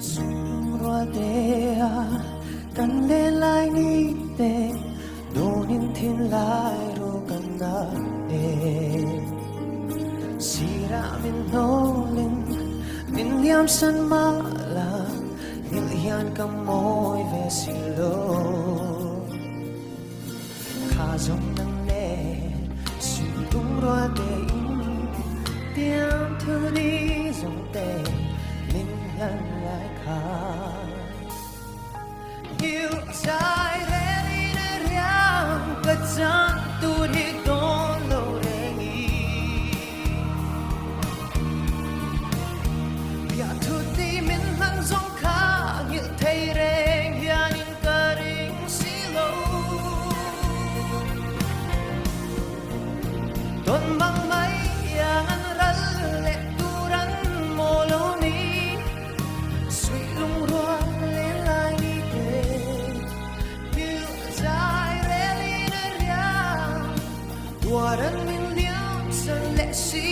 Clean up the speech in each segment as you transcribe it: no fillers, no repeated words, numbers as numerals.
Sung roa dea kan le lai ni te donin thin lai ro kan na e sira min nolin min liam san ma la il hian kam moi ve silo kha zong nang ne su tung roa de in tiam thu đi zong te min han lai kha yêu sai re ni ne riang ka chan tu đi con lo re ngi ya thu ti min hang zong kha ngil thei reng hian in ka ring si lo don mang mai yang an ral le tu ran mo lo ni sui lung roa le lai ni te yêu sai re li na riang waran min liang san le si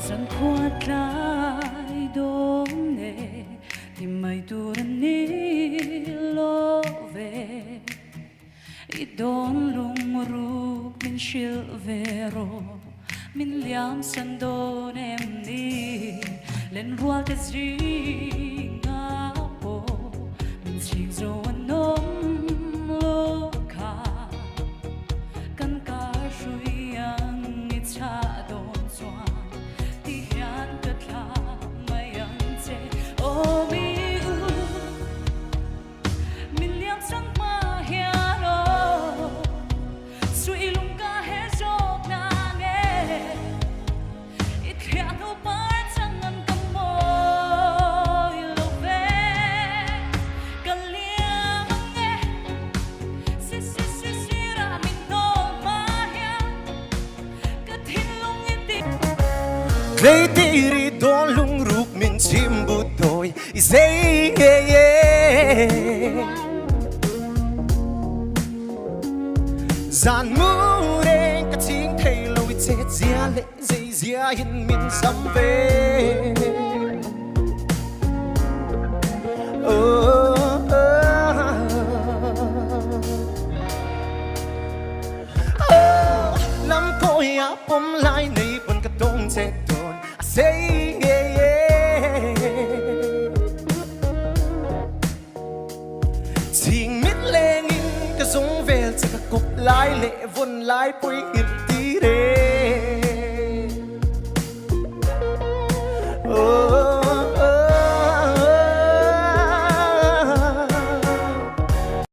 san khuat lai dom ne thì mày tu ran ni lo ve I don lung ruk min shil vero min liam san don em ni len rual te zinga po min sing zo anom lo ka kan ka shui yang ni cha don swan ti hian ka tha mai ang che o mi u min liam sang ma hian o sui lung ka he jok na nge it hian no par chang an kam moi lo ve ka liam nge si ra min no ma hian ka thin lung i ti Lei tiri don lung ruk min chim bu doi I say yeah yeah Zan mu reng ka ching thei lo I che zia le zai zia hin min sam ve Oh Lam ko ya pom lai nei pon ka tong che don I say yeah yeah Ching mit leng in ka zong vel che ka kop lai le von lai pui hip ti re